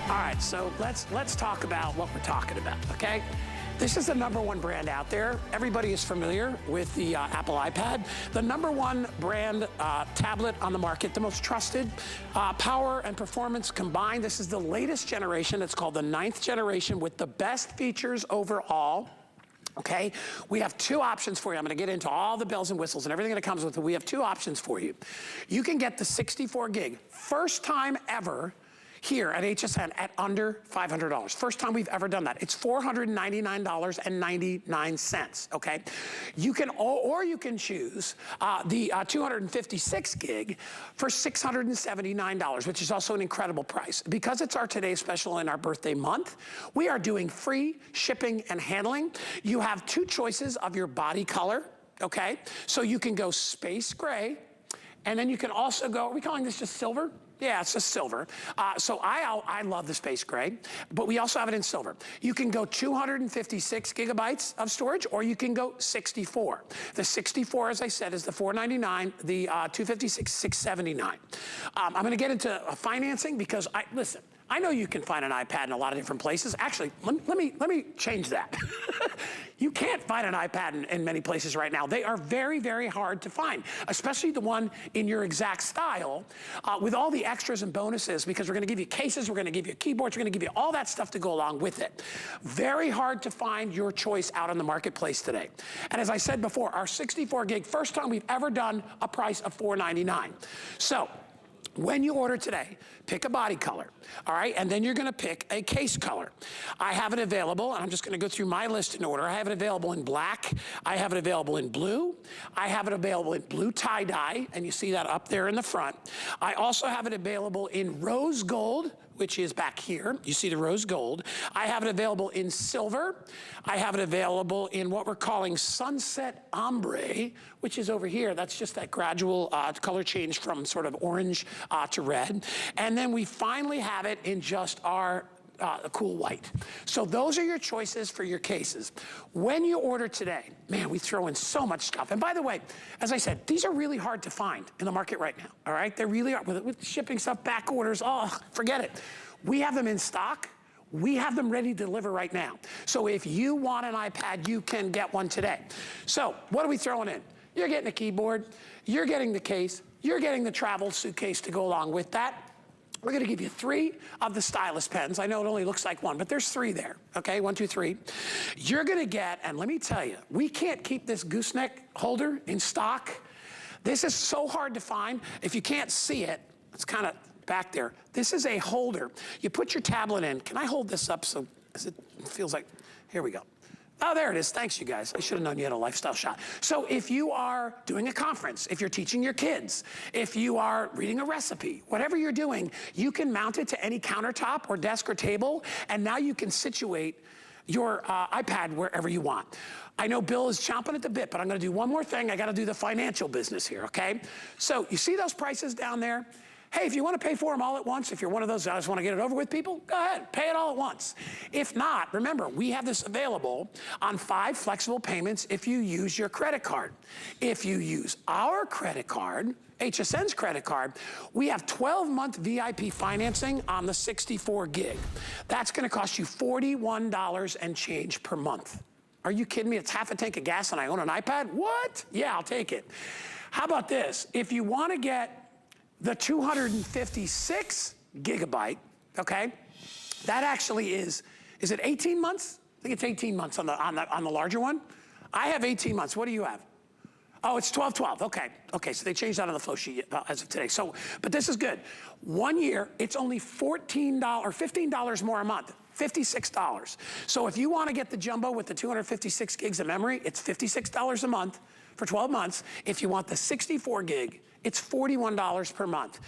All right, so let's talk about what we're talking about, okay? This is the #1 brand out there. Everybody is familiar with the Apple iPad. The #1 brand tablet on the market, the most trusted, power and performance combined. This is the latest generation. It's called the 9th generation with the best features overall. Okay, we have 2 options for you. I'm gonna get into all the bells and whistles and everything that comes with it. We have 2 options for you. You can get the 64 gig, first time ever here at HSN at under $500. First time we've ever done that. It's $499.99, okay? You can, or you can choose the 256 gig for $679, which is also an incredible price. Because it's our today's special in our birthday month, we are doing free shipping and handling. You have 2 choices of your body color, okay? So you can go space gray, and then you can also go, are we calling this just silver? Yeah, it's just silver. So I love the space gray, but we also have it in silver. You can go 256 gigabytes of storage, or you can go 64. The 64, as I said, is the $499, the 256, $679. I'm gonna get into financing because listen, I know you can find an iPad in a lot of different places. Actually, let me change that. You can't find an iPad in many places right now. They are very, very hard to find, especially the one in your exact style, with all the extras and bonuses, because we're gonna give you cases, we're gonna give you keyboards, we're gonna give you all that stuff to go along with it. Very hard to find your choice out on the marketplace today. And as I said before, our 64 gig, first time we've ever done a price of $499. So, when you order today, pick a body color, all right? And then you're gonna pick a case color. I have it available, and I'm just gonna go through my list in order. I have it available in black, I have it available in blue, I have it available in blue tie-dye, and you see that up there in the front. I also have it available in rose gold, which is back here. You see the rose gold. I have it available in silver. I have it available in what we're calling sunset ombre, which is over here. That's just that gradual color change from sort of orange to red. And then we finally have it in just our cool white. So those are your choices for your cases. When you order today, man, we throw in so much stuff. And by the way, as I said, these are really hard to find in the market right now, all right? They really are. With shipping stuff, back orders, oh, forget it. We have them in stock. We have them ready to deliver right now. So if you want an iPad, you can get one today. So what are we throwing in? You're getting a keyboard, you're getting the case, you're getting the travel suitcase to go along with that. We're gonna give you 3 of the Stylus pens. I know it only looks like 1, but there's 3 there, okay? 1, 2, 3. You're gonna get, and let me tell you, we can't keep this gooseneck holder in stock. This is so hard to find. If you can't see it, it's kind of back there. This is a holder. You put your tablet in. Can I hold this up so it feels like, here we go. Oh, there it is. Thanks, you guys. I should have known you had a lifestyle shot. So if you are doing a conference, if you're teaching your kids, if you are reading a recipe, whatever you're doing, you can mount it to any countertop or desk or table, and now you can situate your iPad wherever you want. I know Bill is chomping at the bit, but I'm gonna do one more thing. I gotta do the financial business here, okay? So you see those prices down there? Hey, if you want to pay for them all at once, if you're one of those, I just want to get it over with people, go ahead, pay it all at once. If not, remember, we have this available on 5 flexible payments if you use your credit card. If you use our credit card, HSN's credit card, we have 12-month VIP financing on the 64 gig. That's going to cost you $41 and change per month. Are you kidding me? It's half a tank of gas and I own an iPad? What? Yeah, I'll take it. How about this? If you want to get the 256 gigabyte, okay? That actually is it 18 months? I think it's 18 months on the larger one. I have 18 months. What do you have? Oh, it's 12, okay. Okay, so they changed that on the flow sheet as of today. So, but this is good. 1 year, it's only $15 more a month. $56. So if you want to get the jumbo with the 256 gigs of memory, it's $56 a month for 12 months. If you want the 64 gig, it's $41 per month.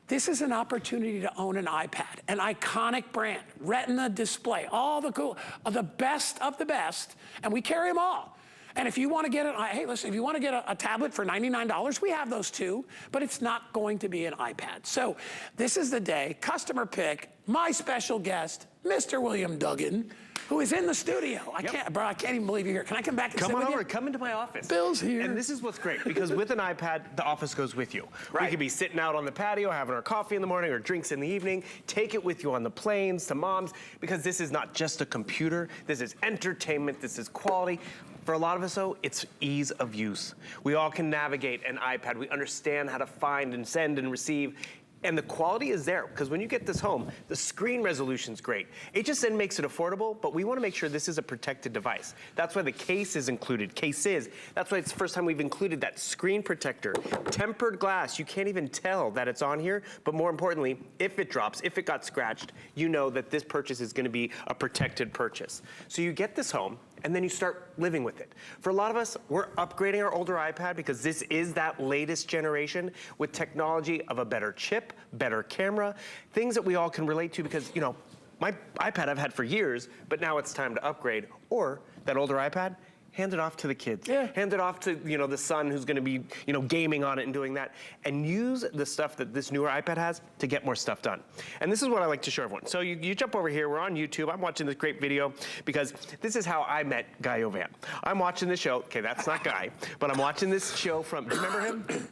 This is an opportunity to own an iPad, an iconic brand, Retina display, all the cool, the best of the best, and we carry them all. And if you want to get hey, listen, if you want to get a tablet for $99, we have those too, but it's not going to be an iPad. So this is the day, customer pick, my special guest, Mr. William Duggan. who is in the studio. I can't even believe you're here. Can I come back and sit with you? Come on over, come into my office. Bill's here. And this is what's great, because with an iPad, the office goes with you. Right. We could be sitting out on the patio, having our coffee in the morning or drinks in the evening. Take it with you on the planes to moms, because this is not just a computer. This is entertainment, this is quality. For a lot of us, though, it's ease of use. We all can navigate an iPad. We understand how to find and send and receive. And the quality is there, because when you get this home, the screen resolution's great. HSN makes it affordable, but we want to make sure this is a protected device. That's why the case is included, That's why it's the first time we've included that screen protector. Tempered glass, you can't even tell that it's on here, but more importantly, if it drops, if it got scratched, you know that this purchase is going to be a protected purchase. So you get this home, and then you start living with it. For a lot of us, we're upgrading our older iPad because this is that latest generation with technology of a better chip, better camera, things that we all can relate to because, you know, my iPad I've had for years, but now it's time to upgrade. Or that older iPad, hand it off to the kids. Yeah. Hand it off to, you know, the son who's gonna be, you know, gaming on it and doing that. And use the stuff that this newer iPad has to get more stuff done. And this is what I like to show everyone. So you jump over here, we're on YouTube. I'm watching this great video because this is how I met Guy Ovan. I'm watching this show, okay, that's not Guy, but I'm watching this show from, do you remember him?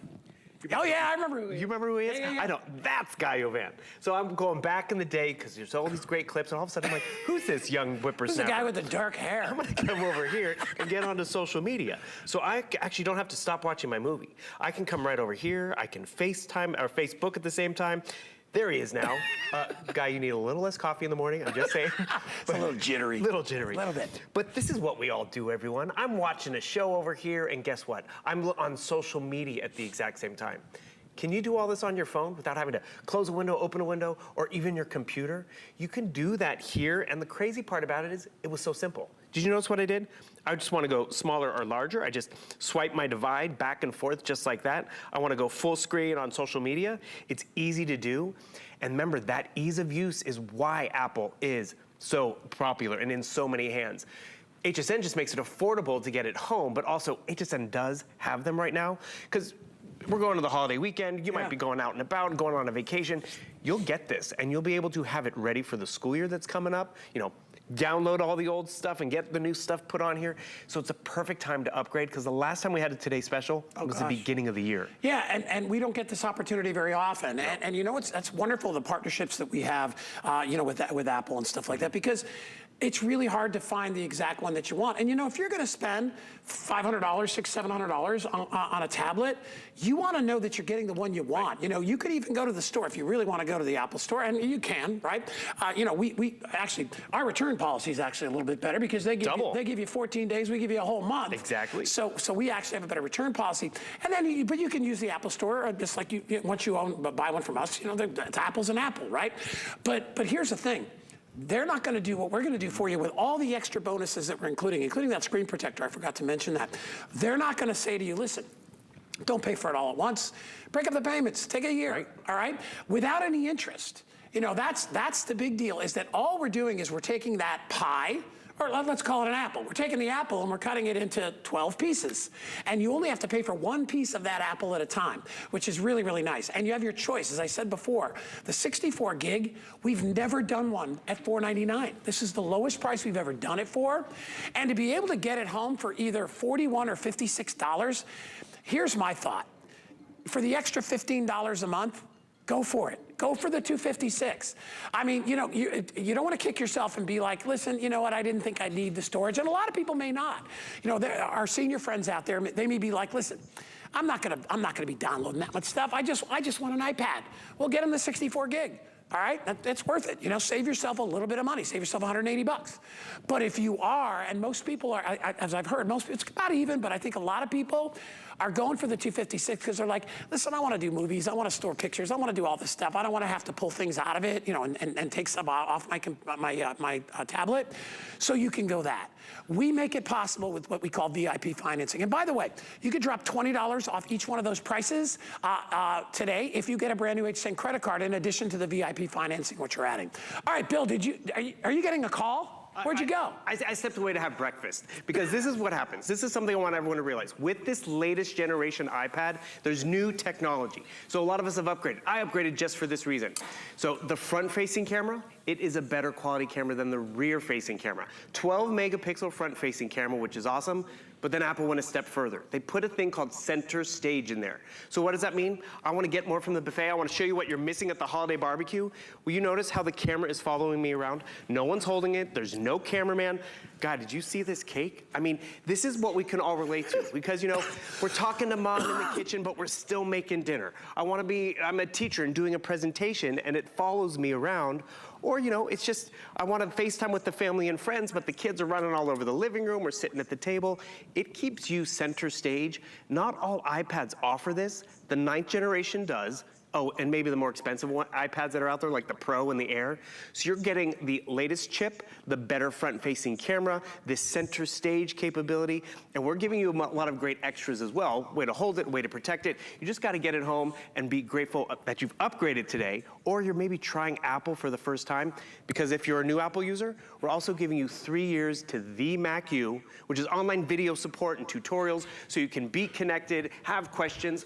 Oh yeah, I remember who he is. You remember who he is? Yeah. I don't. That's Guy Ovan. So I'm going back in the day because there's all these great clips, and all of a sudden I'm like, who's this young whippersnapper? Who's the guy with the dark hair? I'm gonna come over here and get onto social media. So I actually don't have to stop watching my movie. I can come right over here. I can FaceTime or Facebook at the same time. There he is now. Guy, you need a little less coffee in the morning, I'm just saying. It's a little jittery. Little jittery. A little bit. But this is what we all do, everyone. I'm watching a show over here, and guess what? I'm on social media at the exact same time. Can you do all this on your phone without having to close a window, open a window, or even your computer? You can do that here, and the crazy part about it is it was so simple. Did you notice what I did? I just want to go smaller or larger. I just swipe my divide back and forth just like that. I want to go full screen on social media. It's easy to do. And remember, that ease of use is why Apple is so popular and in so many hands. HSN just makes it affordable to get it home, but also HSN does have them right now, because we're going to the holiday weekend. You might be going out and about and going on a vacation. You'll get this, and you'll be able to have it ready for the school year that's coming up. You know, download all the old stuff and get the new stuff put on here. So it's a perfect time to upgrade, because the last time we had a Today Special was the beginning of the year. Yeah, and we don't get this opportunity very often. No. And you know, that's wonderful, the partnerships that we have, you know, with Apple and stuff like that, because it's really hard to find the exact one that you want. And you know, if you're gonna spend $500, $600, $700 on a tablet, you wanna know that you're getting the one you want. Right. You know, you could even go to the store if you really wanna go to the Apple store, and you can, right? You know, we actually, our return policy is actually a little bit better, because they give you 14 days, we give you a whole month. Exactly. So we actually have a better return policy. And then, but you can use the Apple store, just like once you buy one from us, you know, it's Apple's an Apple, right? But here's the thing. They're not going to do what we're going to do for you with all the extra bonuses that we're including that screen protector. I forgot to mention that. They're not going to say to you, listen, don't pay for it all at once. Break up the payments. Take a year, all right? Without any interest. You know, that's the big deal, is that all we're doing is we're taking that pie, or let's call it an apple. We're taking the apple and we're cutting it into 12 pieces. And you only have to pay for one piece of that apple at a time, which is really, really nice. And you have your choice. As I said before, the 64 gig, we've never done one at $499. This is the lowest price we've ever done it for. And to be able to get it home for either $41 or $56, here's my thought. For the extra $15 a month, go for it. Go for the $256. I mean, you know, you don't want to kick yourself and be like, listen, you know what, I didn't think I'd need the storage. And a lot of people may not. You know, our senior friends out there, they may be like, listen, I'm not gonna be downloading that much stuff. I just want an iPad. Well, get them the 64 gig. All right, it's worth it. You know, save yourself a little bit of money. Save yourself 180 bucks. But if you are, and most people are, as I've heard, it's about even, but I think a lot of people are going for the 256 because they're like, listen, I want to do movies. I want to store pictures. I want to do all this stuff. I don't want to have to pull things out of it, you know, and take stuff off my tablet. So you can go that. We make it possible with what we call VIP financing. And by the way, you could drop $20 off each one of those prices today if you get a brand new HSN credit card in addition to the VIP financing, which you're adding. All right, Bill, are you getting a call? Where'd you go? I stepped away to have breakfast because this is what happens. This is something I want everyone to realize. With this latest generation iPad, there's new technology. So a lot of us have upgraded. I upgraded just for this reason. So the front-facing camera, it is a better quality camera than the rear-facing camera. 12 megapixel front-facing camera, which is awesome. But then Apple went a step further. They put a thing called center stage in there. So what does that mean? I want to get more from the buffet. I want to show you what you're missing at the holiday barbecue. Will you notice how the camera is following me around? No one's holding it. There's no cameraman. God, did you see this cake? I mean, this is what we can all relate to because, you know, we're talking to mom in the kitchen, but we're still making dinner. I'm a teacher and doing a presentation and it follows me around. Or, you know, it's just, I want to FaceTime with the family and friends, but the kids are running all over the living room or sitting at the table. It keeps you center stage. Not all iPads offer this. The 9th generation does. Oh, and maybe the more expensive iPads that are out there, like the Pro and the Air. So you're getting the latest chip, the better front-facing camera, this center stage capability, and we're giving you a lot of great extras as well. Way to hold it, way to protect it. You just gotta get it home and be grateful that you've upgraded today, or you're maybe trying Apple for the first time, because if you're a new Apple user, we're also giving you 3 years to the Mac U, which is online video support and tutorials, so you can be connected, have questions.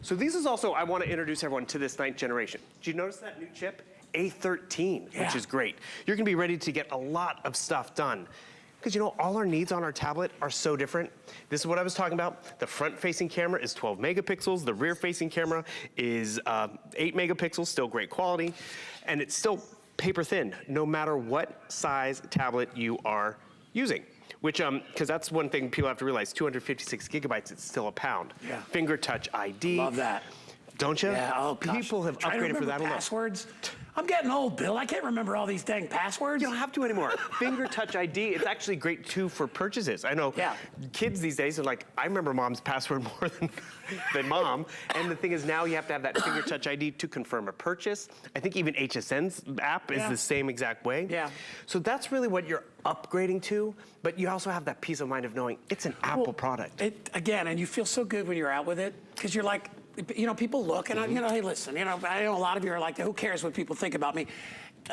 So this is also, I want to introduce everyone to this 9th generation. Did you notice that new chip? A13, which is great. You're gonna be ready to get a lot of stuff done. Because you know, all our needs on our tablet are so different. This is what I was talking about. The front-facing camera is 12 megapixels. The rear-facing camera is 8 megapixels, still great quality. And it's still paper thin, no matter what size tablet you are using. Which, because that's one thing people have to realize, 256 gigabytes, it's still a pound. Yeah. Finger touch ID. Love that. Don't you? Yeah, oh gosh. People have upgraded for that alone. Passwords. I'm getting old, Bill. I can't remember all these dang passwords. You don't have to anymore. Finger touch ID, it's actually great too for purchases. I know kids these days are like, I remember mom's password more than mom. And the thing is now you have to have that finger touch ID to confirm a purchase. I think even HSN's app is the same exact way. Yeah. So that's really what you're upgrading to, but you also have that peace of mind of knowing it's an Apple product. Again, and you feel so good when you're out with it, because you're like, you know, people look and, you know, hey, listen, you know, I know a lot of you are like, who cares what people think about me?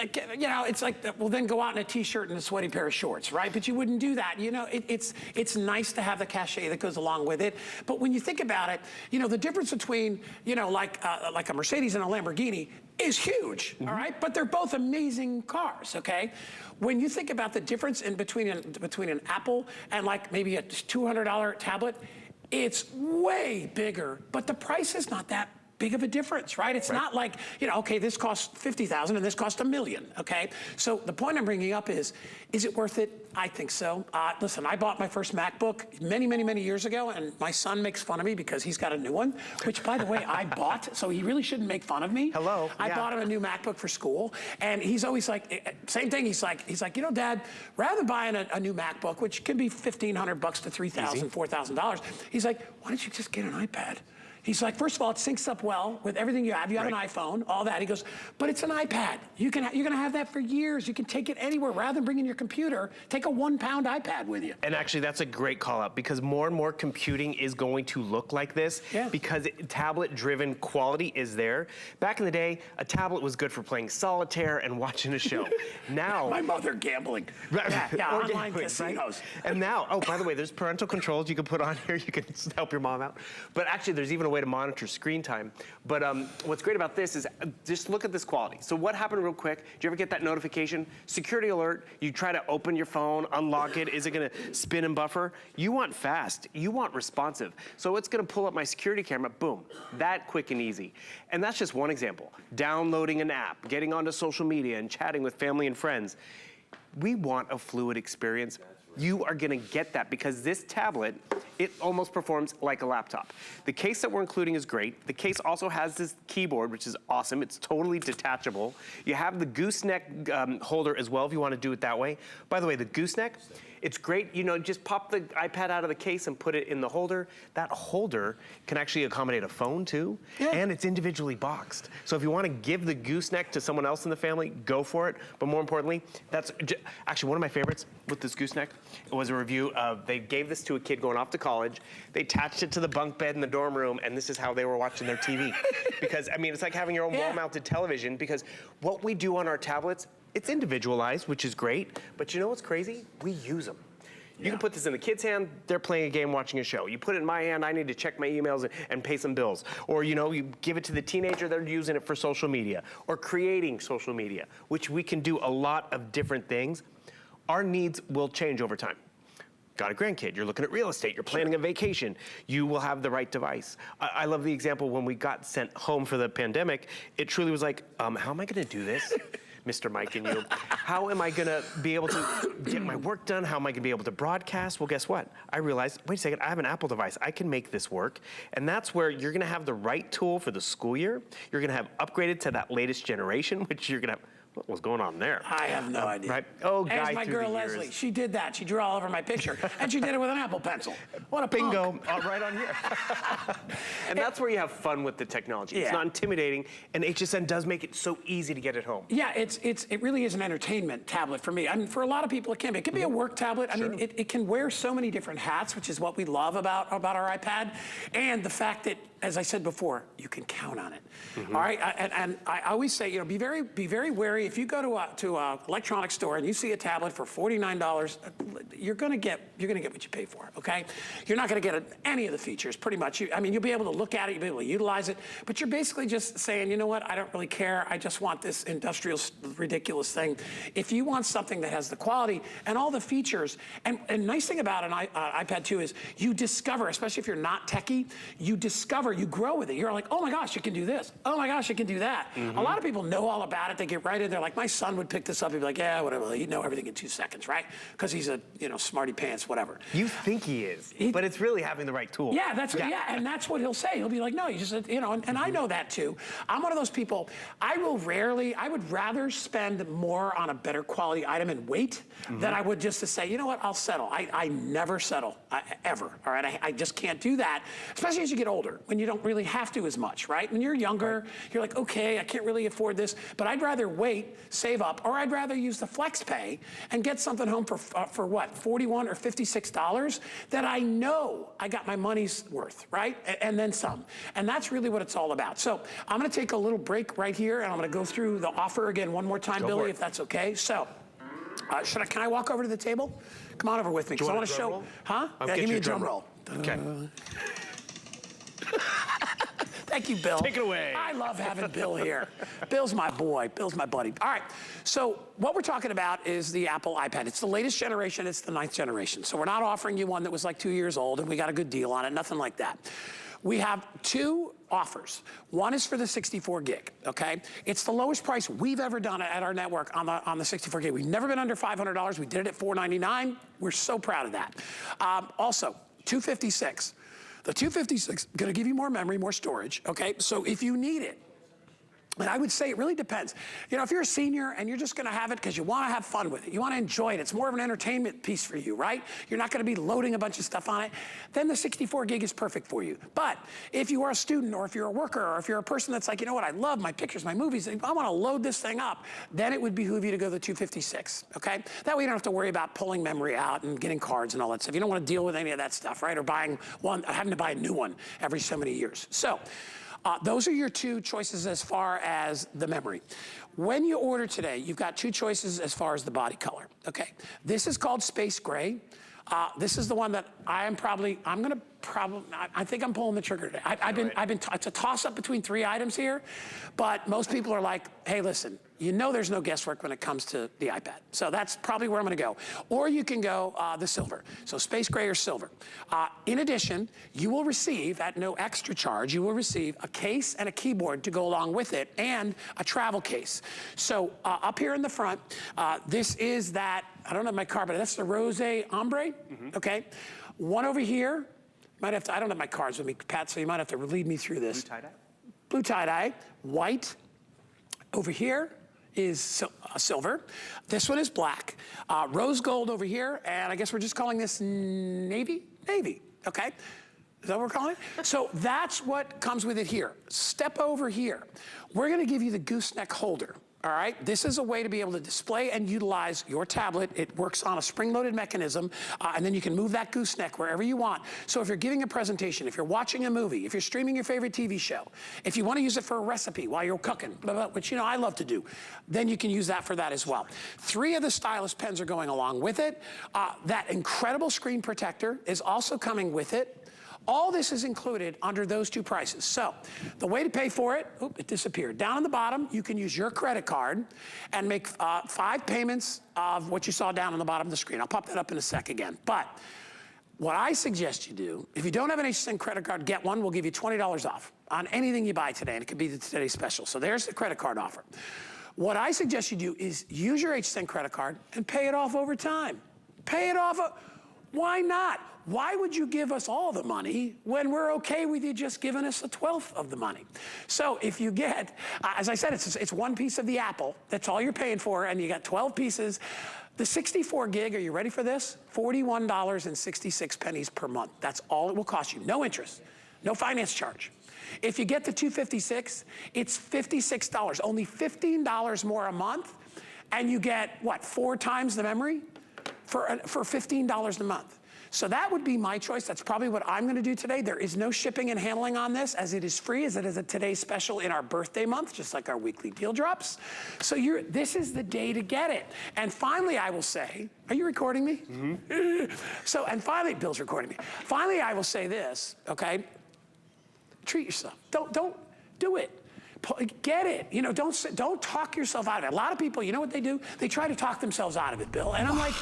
You know, it's like, well, then go out in a T-shirt and a sweaty pair of shorts, right? But you wouldn't do that. You know, it's nice to have the cachet that goes along with it. But when you think about it, you know, the difference between, you know, like a Mercedes and a Lamborghini is huge, all right? But they're both amazing cars, okay? When you think about the difference in between an Apple and like maybe a $200 tablet, it's way bigger, but the price is not that big of a difference, right? It's not like, you know, okay, this costs $50,000 and this costs $1 million, okay? So the point I'm bringing up is it worth it? I think so. Listen, I bought my first MacBook many, many, many years ago, and my son makes fun of me because he's got a new one, which, by the way, I bought, so he really shouldn't make fun of me. Hello. I bought him a new MacBook for school, and he's always like, same thing, he's like, you know, Dad, rather than buying a new MacBook, which can be $1,500 to $3,000, $4,000, he's like, why don't you just get an iPad? He's like, first of all, it syncs up well with everything you have. You have an iPhone, all that. He goes, but it's an iPad. You're gonna have that for years. You can take it anywhere. Rather than bringing your computer, take a 1-pound iPad with you. And actually, that's a great call out because more and more computing is going to look like this because tablet-driven quality is there. Back in the day, a tablet was good for playing solitaire and watching a show. Now, my mother gambling. Online casinos. Right? And now, oh, by the way, there's parental controls you can put on here. You can help your mom out. But actually, there's even a way to monitor screen time. But what's great about this is just look at this quality. So what happened real quick? Did you ever get that notification? Security alert, you try to open your phone, unlock it, is it gonna spin and buffer? You want fast, you want responsive. So it's gonna pull up my security camera, boom, that quick and easy. And that's just one example. Downloading an app, getting onto social media and chatting with family and friends. We want a fluid experience. You are gonna get that because this tablet, it almost performs like a laptop. The case that we're including is great. The case also has this keyboard, which is awesome. It's totally detachable. You have the gooseneck holder as well if you wanna do it that way. By the way, the gooseneck, it's great, you know, just pop the iPad out of the case and put it in the holder. That holder can actually accommodate a phone too, and it's individually boxed. So if you wanna give the gooseneck to someone else in the family, go for it. But more importantly, that's actually one of my favorites with this gooseneck. It was a review of, they gave this to a kid going off to college. They attached it to the bunk bed in the dorm room, and this is how they were watching their TV. Because, I mean, it's like having your own wall-mounted television, because what we do on our tablets, It's individualized, which is great, but you know what's crazy? We use them. You can put this in the kid's hand, they're playing a game, watching a show. You put it in my hand, I need to check my emails and pay some bills. Or you give it to the teenager, they're using it for social media or creating social media, which we can do a lot of different things. Our needs will change over time. Got a grandkid, you're looking at real estate, you're planning a vacation, you will have the right device. I love the example when we got sent home for the pandemic, it truly was like, how am I gonna do this? Mr. Mike and you, how am I gonna be able to get my work done? How am I gonna be able to broadcast? Well, guess what? I realized, wait a second, I have an Apple device. I can make this work. And that's where you're gonna have the right tool for the school year. You're gonna have upgraded to that latest generation, which you're gonna have, what was going on there? I have no idea. Right? Oh, guy As my through girl the years. Leslie, she did that. She drew all over my picture, and she did it with an Apple Pencil. What a Bingo, punk. right on here. And that's where you have fun with the technology. It's Yeah. not intimidating, and HSN does make it so easy to get it home. Yeah, it really is an entertainment tablet for me. I mean, for a lot of people, it can be. It can be a work tablet. I mean, it can wear so many different hats, which is what we love about our iPad, and the fact that, as I said before, you can count on it. All right, and I always say, be very wary. If you go to an electronics store and you see a tablet for $49, you're gonna get what you pay for. Okay, you're not gonna get any of the features, pretty much. I mean, you'll be able to look at it, you'll be able to utilize it, but you're basically just saying, you know what? I don't really care. I just want this industrial, ridiculous thing. If you want something that has the quality and all the features, and nice thing about an iPad 2 is you discover, especially if you're not techie, you discover, you grow with it. You're like, oh my gosh, it can do this. Oh my gosh, it can do that. A lot of people know all about it. They get right in there. Like, my son would pick this up. He'd be like, yeah, whatever. He'd know everything in 2 seconds, right? Because he's a, smarty pants, whatever. You think he is, but it's really having the right tool. Yeah, and that's what he'll say. He'll be like, no, you just, and I know that too. I'm one of those people, I would rather spend more on a better quality item and wait than I would just to say, you know what, I'll settle. I never settle, ever, all right? I just can't do that, especially as you get older, when you don't really have to as much, right? When you're younger, you're like, okay, I can't really afford this, but I'd rather wait, save up, or I'd rather use the flex pay and get something home for what, $41 or $56 that I know I got my money's worth, right? And then some. And that's really what it's all about. So I'm gonna take a little break right here, and I'm gonna go through the offer again one more time, Billy, if that's okay. So, can I walk over to the table? Come on over with me, because I want to show, roll? huh? Yeah, give me a drum roll. Okay. Thank you, Bill. Take it away. I love having Bill here. Bill's my boy. Bill's my buddy. All right. So what we're talking about is the Apple iPad. It's the latest generation. It's the 9th generation. So we're not offering you one that was like 2 years old and we got a good deal on it. Nothing like that. We have 2 offers. One is for the 64 gig, okay? It's the lowest price we've ever done at our network on the 64 gig. We've never been under $500. We did it at $499. We're so proud of that. Also, 256. The 256 is gonna give you more memory, more storage, okay? So if you need it, and I would say it really depends. If you're a senior and you're just gonna have it because you wanna have fun with it, you wanna enjoy it, it's more of an entertainment piece for you, right? You're not gonna be loading a bunch of stuff on it, then the 64 gig is perfect for you. But if you are a student, or if you're a worker, or if you're a person that's like, you know what, I love my pictures, my movies, I wanna load this thing up, then it would behoove you to go to the 256, okay? That way you don't have to worry about pulling memory out and getting cards and all that stuff. You don't wanna deal with any of that stuff, right? Or having to buy a new one every so many years. So, those are your 2 choices as far as the memory. When you order today, you've got 2 choices as far as the body color, okay? This is called Space Gray. This is the one that I think I'm pulling the trigger today. It's a toss-up between 3 items here, but most people are like, hey, listen, there's no guesswork when it comes to the iPad. So that's probably where I'm gonna go. Or you can go the silver. So Space Gray or silver. In addition, you will receive, at no extra charge, you will receive a case and a keyboard to go along with it, and a travel case. So up here in the front, this is that, I don't have my card, but that's the Rose Ombre, okay? One over here, I don't have my cards with me, Pat, so you might have to lead me through this. Blue tie-dye? Blue tie-dye, white. Over here is silver. This one is black. Rose gold over here, and I guess we're just calling this navy? Navy, okay? Is that what we're calling it? So that's what comes with it here. Step over here. We're gonna give you the gooseneck holder. All right, this is a way to be able to display and utilize your tablet. It works on a spring-loaded mechanism, and then you can move that gooseneck wherever you want. So if you're giving a presentation, if you're watching a movie, if you're streaming your favorite TV show, if you want to use it for a recipe while you're cooking, blah, blah, which, you know, I love to do, then you can use that for that as well. 3 of the Stylus pens are going along with it. That incredible screen protector is also coming with it. All this is included under those 2 prices. So the way to pay for it, it disappeared. Down on the bottom, you can use your credit card and make 5 payments of what you saw down on the bottom of the screen. I'll pop that up in a sec again. But what I suggest you do, if you don't have an HSN credit card, get one. We'll give you $20 off on anything you buy today, and it could be the today's special. So there's the credit card offer. What I suggest you do is use your HSN credit card and pay it off over time. Pay it off. Why not? Why would you give us all the money when we're okay with you just giving us 1/12 of the money? So if you get, as I said, it's 1 piece of the apple. That's all you're paying for, and you got 12 pieces. The 64 gig, are you ready for this? $41.66 per month. That's all it will cost you. No interest, no finance charge. If you get the 256, it's $56, only $15 more a month, and you get, what, 4 times the memory for $15 a month. So that would be my choice. That's probably what I'm going to do today. There is no shipping and handling on this, as it is free, as it is a today's special in our birthday month, just like our weekly deal drops. So this is the day to get it. And finally, I will say, are you recording me? Mm-hmm. And finally, Bill's recording me. Finally, I will say this, okay? Treat yourself. Don't do it. Get it. You know, don't talk yourself out of it. A lot of people, you know what they do? They try to talk themselves out of it, Bill. And I'm like,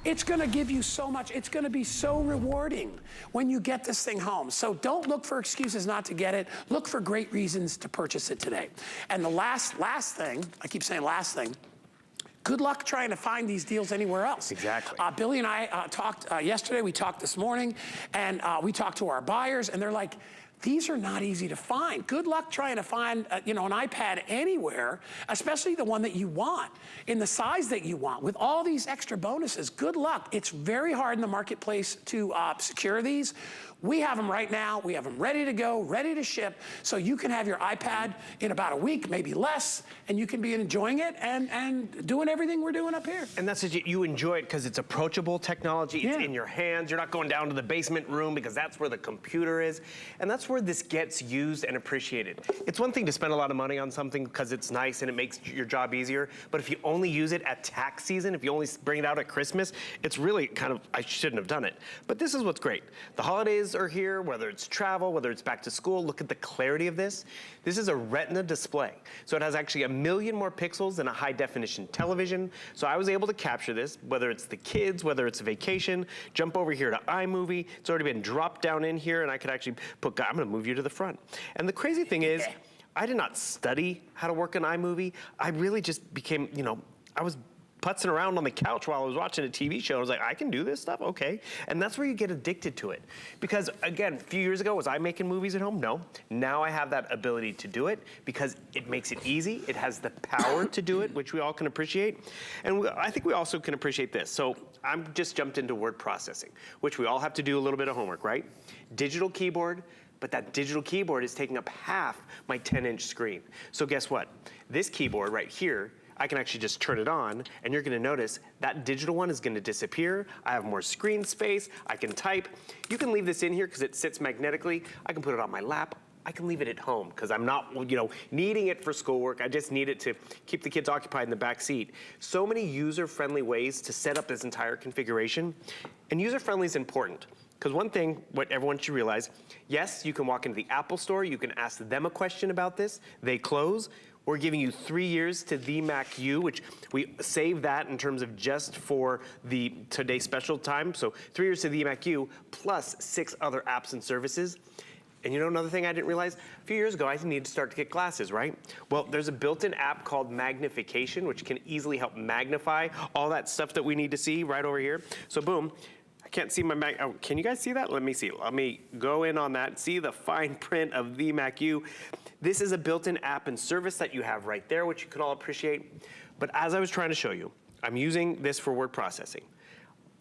it's going to give you so much. It's going to be so rewarding when you get this thing home. So don't look for excuses not to get it. Look for great reasons to purchase it today. And the last thing, I keep saying last thing, good luck trying to find these deals anywhere else. Exactly. Billy and I talked yesterday, we talked this morning, and we talked to our buyers, and they're like, these are not easy to find. Good luck trying to find, an iPad anywhere, especially the one that you want, in the size that you want, with all these extra bonuses. Good luck. It's very hard in the marketplace to secure these. We have them right now. We have them ready to go, ready to ship, so you can have your iPad in about a week, maybe less, and you can be enjoying it and doing everything we're doing up here. And that's it. You enjoy it because it's approachable technology. It's in your hands. You're not going down to the basement room because that's where the computer is. And that's where this gets used and appreciated. It's one thing to spend a lot of money on something because it's nice and it makes your job easier. But if you only use it at tax season, if you only bring it out at Christmas, it's really kind of, I shouldn't have done it. But this is what's great. The holidays are here, whether it's travel, whether it's back to school. Look at the clarity of this. This is a Retina display. So it has actually 1 million more pixels than a high definition television. So I was able to capture this, whether it's the kids, whether it's a vacation, jump over here to iMovie. It's already been dropped down in here, and I could actually put, I'm gonna move you to the front. And the crazy thing is, I did not study how to work in iMovie. I really just became, I was putzing around on the couch while I was watching a TV show. I was like, I can do this stuff? Okay. And that's where you get addicted to it. Because again, a few years ago, was I making movies at home? No. Now I have that ability to do it because it makes it easy. It has the power to do it, which we all can appreciate. And I think we also can appreciate this. So I'm just jumped into word processing, which we all have to do a little bit of homework, right? Digital keyboard, but that digital keyboard is taking up half my 10-inch screen. So guess what? This keyboard right here, I can actually just turn it on, and you're gonna notice that digital one is gonna disappear. I have more screen space, I can type. You can leave this in here because it sits magnetically. I can put it on my lap. I can leave it at home because I'm not, needing it for schoolwork. I just need it to keep the kids occupied in the back seat. So many user-friendly ways to set up this entire configuration. And user-friendly is important. Because one thing, what everyone should realize, yes, you can walk into the Apple store, you can ask them a question about this, they close. We're giving you 3 years to the Mac U, which we save that in terms of just for the today special time. So 3 years to the Mac U plus 6 other apps and services. And another thing I didn't realize, a few years ago, I needed to start to get glasses, right? Well, there's a built-in app called Magnification, which can easily help magnify all that stuff that we need to see right over here. So boom. Can't see my Mac. Oh, can you guys see that? Let me see. Let me go in on that. See the fine print of the Mac U. This is a built-in app and service that you have right there, which you can all appreciate. But as I was trying to show you, I'm using this for word processing.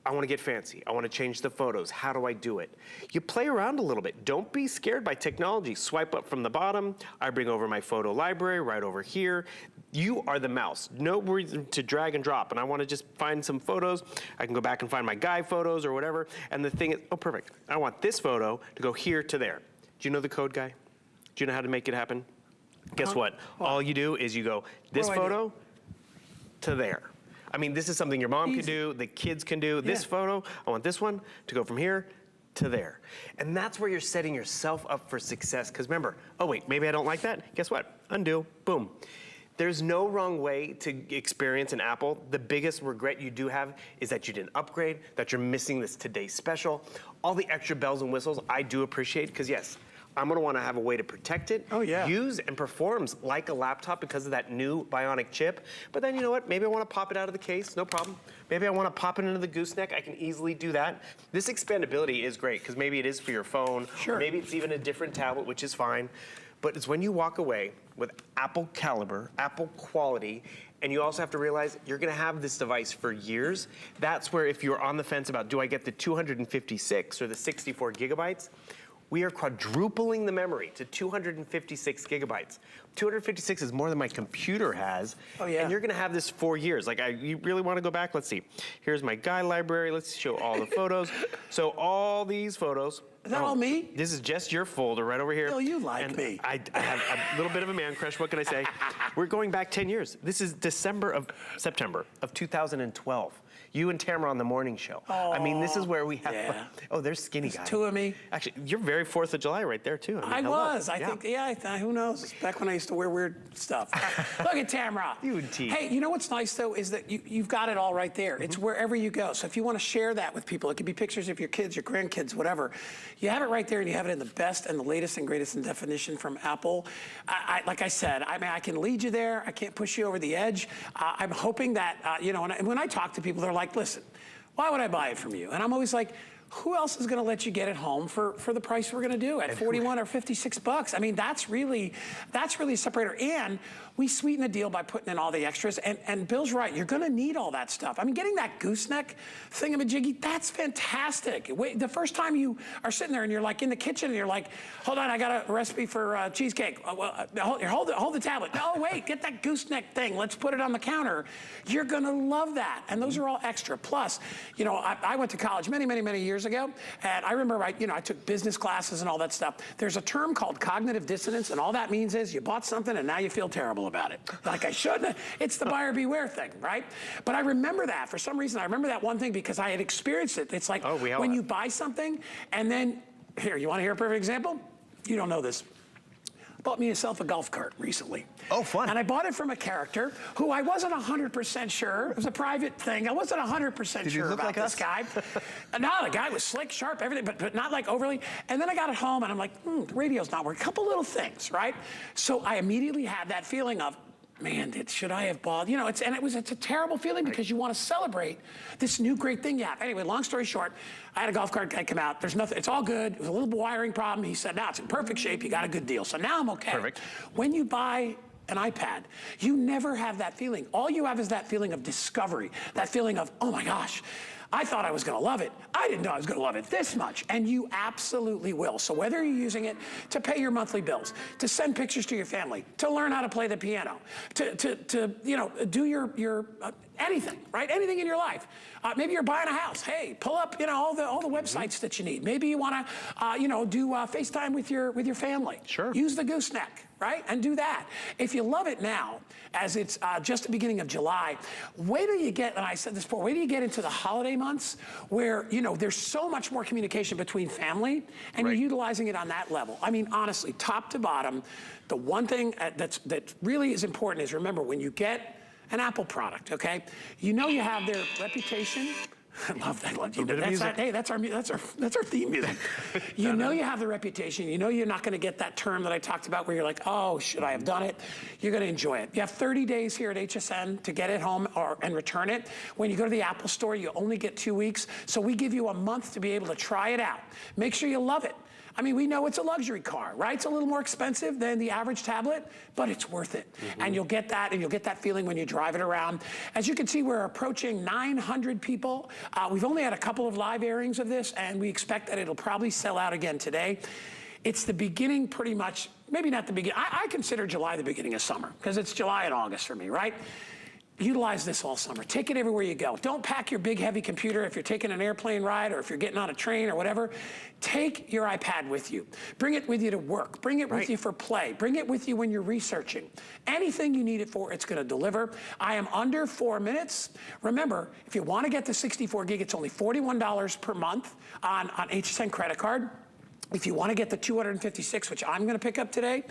I want to get fancy. I want to change the photos. How do I do it? You play around a little bit. Don't be scared by technology. Swipe up from the bottom. I bring over my photo library right over here. You are the mouse. No reason to drag and drop. And I want to just find some photos. I can go back and find my guy photos or whatever. And the thing is, oh, perfect. I want this photo to go here to there. Do you know the code, guy? Do you know how to make it happen? Guess what? All you do is you go this photo to there. I mean, this is something your mom can do, the kids can do. This photo, I want this one to go from here to there. And that's where you're setting yourself up for success. Because remember, oh wait, maybe I don't like that. Guess what? Undo, boom. There's no wrong way to experience an Apple. The biggest regret you do have is that you didn't upgrade, that you're missing this today's special. All the extra bells and whistles I do appreciate, because yes, I'm gonna wanna have a way to protect it, use and performs like a laptop because of that new Bionic chip. But then you know what, maybe I wanna pop it out of the case, no problem. Maybe I wanna pop it into the gooseneck, I can easily do that. This expandability is great, because maybe it is for your phone, or maybe it's even a different tablet, which is fine. But it's when you walk away with Apple caliber, Apple quality, and you also have to realize you're gonna have this device for years. That's where if you're on the fence about, do I get the 256 or the 64 gigabytes? We are quadrupling the memory to 256 gigabytes. 256 is more than my computer has. And you're gonna have this for years. Like, you really wanna go back? Let's see. Here's my guy library. Let's show all the photos. So all these photos. Is that all me? This is just your folder right over here. Bill, you like me. I have a little bit of a man crush, what can I say? We're going back 10 years. This is September of 2012. You and Tamara on the morning show. I mean, this is where we have, oh, there's skinny guy. Two of me. Actually, you're very 4th of July right there too. I was, I think, who knows? Back when I used to wear weird stuff. Look at Tamara. You and T. Hey, you know what's nice though, is that you've got it all right there. It's wherever you go. So if you want to share that with people, it could be pictures of your kids, your grandkids, whatever. You have it right there and you have it in the best and the latest and greatest in definition from Apple. Like I said, I mean, I can lead you there. I can't push you over the edge. I'm hoping that, you know, and when I talk to people, they're like, listen, why would I buy it from you? And I'm always like, who else is gonna let you get it home for the price we're gonna do at 41 or 56 bucks? I mean, that's really a separator. And we sweeten the deal by putting in all the extras. And Bill's right, you're gonna need all that stuff. I mean, getting that gooseneck thingamajiggy, that's fantastic. Wait, the first time you are sitting there and you're like in the kitchen and you're like, hold on, I got a recipe for cheesecake. Hold the tablet. No, wait, get that gooseneck thing. Let's put it on the counter. You're gonna love that. And those are all extra. Plus, you know, I went to college many years ago, and I remember I took business classes and all that stuff. There's a term called cognitive dissonance, and all that means is you bought something and now you feel terrible about it. Like I shouldn't. It's the buyer beware thing, right? But I remember that for some reason. I remember that one thing because I had experienced it. It's like when you buy something and then, here, you want to hear a perfect example? You don't know this. Bought myself a golf cart recently. Oh, fun. And I bought it from a character who I wasn't 100% sure. It was a private thing. I wasn't 100% sure about this guy. No, the guy was slick, sharp, everything, but not like overly. And then I got it home and I'm like, the radio's not working. A couple little things, right? So I immediately had that feeling of, man, should I have bought? You know, it's a terrible feeling because you want to celebrate this new great thing you have. Anyway, long story short, I had a golf cart guy come out. There's nothing, it's all good. It was a little wiring problem. He said, no, it's in perfect shape. You got a good deal. So now I'm okay. Perfect. When you buy an iPad, you never have that feeling. All you have is that feeling of discovery, that feeling of, oh my gosh, I thought I was gonna love it. I didn't know I was gonna love it this much, and you absolutely will. So whether you're using it to pay your monthly bills, to send pictures to your family, to learn how to play the piano, to you know, do your anything, right? Anything in your life. Maybe you're buying a house. Hey, pull up, you know, all the websites that you need. Maybe you wanna, you know, do FaceTime with your family. Sure. Use the gooseneck, right? And do that. If you love it now, as it's just the beginning of July, wait till you get, and I said this before, wait till you get into the holiday months where, you know, there's so much more communication between family and you're utilizing it on that level. I mean, honestly, top to bottom, the one thing that really is important is remember when you get an Apple product, okay, you know you have their reputation. I love that. That's our theme music. You know you have the reputation. You know you're not going to get that term that I talked about where you're like, oh, should I have done it? You're going to enjoy it. You have 30 days here at HSN to get it home and return it. When you go to the Apple store, you only get 2 weeks. So we give you a month to be able to try it out. Make sure you love it. I mean, we know it's a luxury car, right? It's a little more expensive than the average tablet, but it's worth it. And you'll get that, and you'll get that feeling when you drive it around. As you can see, we're approaching 900 people. We've only had a couple of live airings of this, and we expect that it'll probably sell out again today. It's the beginning, pretty much, maybe not the beginning. I consider July the beginning of summer because it's July and August for me, right? Utilize this all summer. Take it everywhere you go. Don't pack your big heavy computer if you're taking an airplane ride or if you're getting on a train or whatever. Take your iPad with you. Bring it with you to work. Bring it with you for play. Bring it with you when you're researching. Anything you need it for, it's going to deliver. I am under 4 minutes. Remember, if you want to get the 64 gig, it's only $41 per month on HSN credit card. If you want to get the 256, which I'm going to pick up today,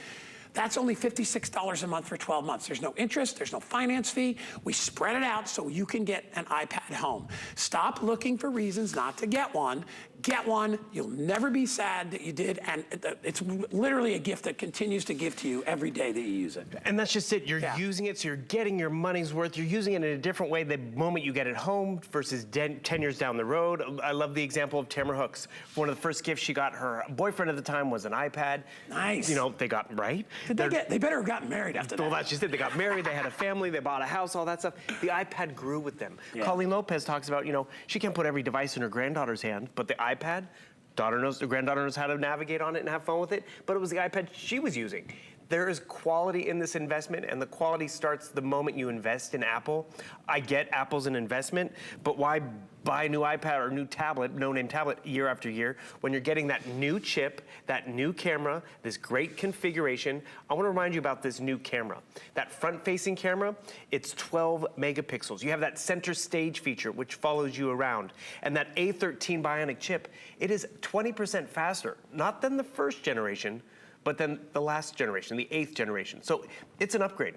that's only $56 a month for 12 months. There's no interest, there's no finance fee. We spread it out so you can get an iPad home. Stop looking for reasons not to get one. Get one. You'll never be sad that you did, and it's literally a gift that continues to give to you every day that you use it. And that's just it. You're using it, so you're getting your money's worth. You're using it in a different way the moment you get it home versus 10 years down the road. I love the example of Tamara Hooks. One of the first gifts she got her boyfriend at the time was an iPad. Nice. You know, they got, right? They better have gotten married after that. Well, that's just it. They got married, they had a family, they bought a house, all that stuff. The iPad grew with them. Yeah. Colleen Lopez talks about, you know, she can't put every device in her granddaughter's hand, but the iPad, the granddaughter knows how to navigate on it and have fun with it, but it was the iPad she was using. There is quality in this investment, and the quality starts the moment you invest in Apple. I get Apple's an investment, but why buy a new iPad or new tablet, no-name tablet, year after year, when you're getting that new chip, that new camera, this great configuration? I want to remind you about this new camera. That front-facing camera, it's 12 megapixels. You have that center stage feature, which follows you around. And that A13 Bionic chip, it is 20% faster, not than the first generation, but then the last generation, the 8th generation. So it's an upgrade.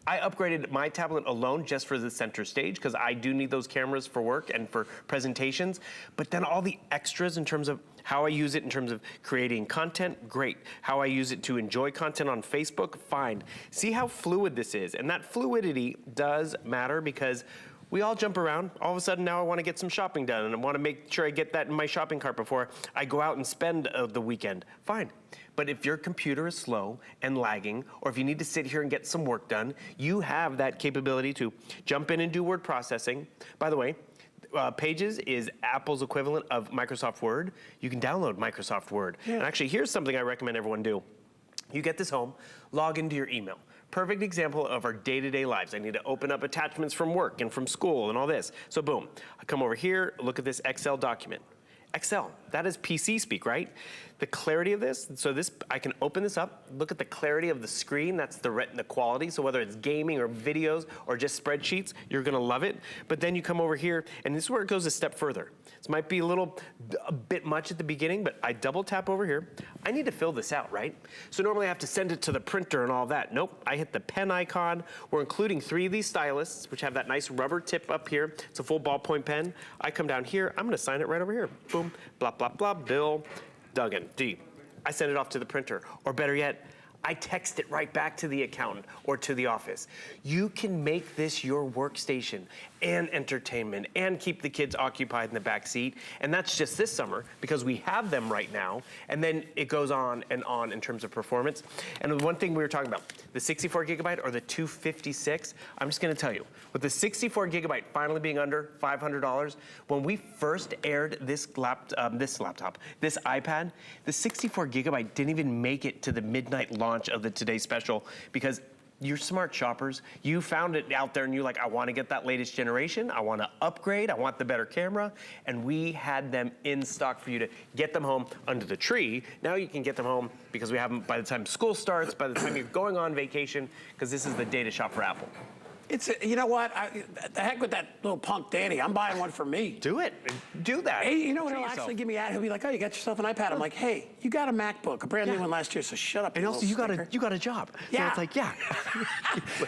I upgraded my tablet alone just for the center stage because I do need those cameras for work and for presentations. But then all the extras in terms of how I use it in terms of creating content, great. How I use it to enjoy content on Facebook, fine. See how fluid this is. And that fluidity does matter because we all jump around. All of a sudden now I want to get some shopping done and I want to make sure I get that in my shopping cart before I go out and spend the weekend. Fine. But if your computer is slow and lagging, or if you need to sit here and get some work done, you have that capability to jump in and do word processing. By the way, Pages is Apple's equivalent of Microsoft Word. You can download Microsoft Word. Yeah. And actually, here's something I recommend everyone do. You get this home, log into your email. Perfect example of our day-to-day lives. I need to open up attachments from work and from school and all this. So boom, I come over here, look at this Excel document. Excel, that is PC speak, right? The clarity of this, so this, I can open this up, look at the clarity of the screen, that's the quality, so whether it's gaming or videos or just spreadsheets, you're gonna love it. But then you come over here, and this is where it goes a step further. This might be a bit much at the beginning, but I double tap over here. I need to fill this out, right? So normally I have to send it to the printer and all that. Nope, I hit the pen icon. We're including 3 of these Stylus, which have that nice rubber tip up here. It's a full ballpoint pen. I come down here, I'm gonna sign it right over here. Boom, blah, blah, blah, Bill Duggan, D. I send it off to the printer, or better yet, I text it right back to the accountant or to the office. You can make this your workstation and entertainment and keep the kids occupied in the back seat. And that's just this summer because we have them right now. And then it goes on and on in terms of performance. And the one thing we were talking about, the 64 gigabyte or the 256, I'm just gonna tell you, with the 64 gigabyte finally being under $500, when we first aired this iPad, the 64 gigabyte didn't even make it to the midnight launch of the Today Special because you're smart shoppers. You found it out there and you're like, I want to get that latest generation. I want to upgrade. I want the better camera. And we had them in stock for you to get them home under the tree. Now you can get them home because we have them by the time school starts, by the time you're going on vacation, because this is the day to shop for Apple. It's, you know what, the heck with that little punk Danny, I'm buying one for me. Do it, do that. Hey, you know what, he'll actually give me at, he'll be like, oh, you got yourself an iPad. I'm like, hey, you got a MacBook, a brand new one last year, so shut up. And also you got a job. Yeah. So it's like, yeah.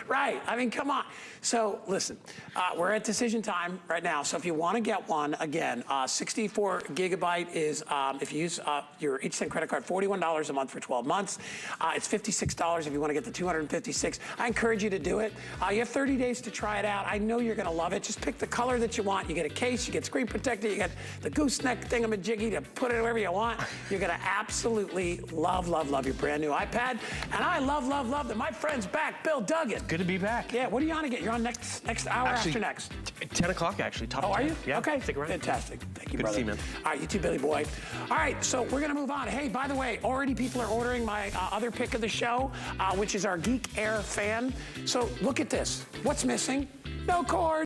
Right, I mean, come on. So listen, we're at decision time right now. So if you want to get one, again, 64 gigabyte is, if you use your HSN credit card, $41 a month for 12 months. It's $56 if you want to get the 256. I encourage you to do it. You have 30 30 days to try it out. I know you're gonna love it. Just pick the color that you want. You get a case, you get screen protector, you get the gooseneck thingamajiggy to put it wherever you want. You're gonna absolutely love, love, love your brand new iPad. And I love, love, love that my friend's back, Bill Duggan. Good to be back. Yeah, what are you on again? You're on next hour after next. 10 o'clock, actually. Top Oh, are 10. you? Yeah, okay, stick around. fantastic. Thank you, Good brother. to see you, man. All right, you too, Billy boy. All right, so we're gonna move on. Hey, by the way, already people are ordering my other pick of the show, which is our Geek Air fan. So look at this. What's missing? No cord.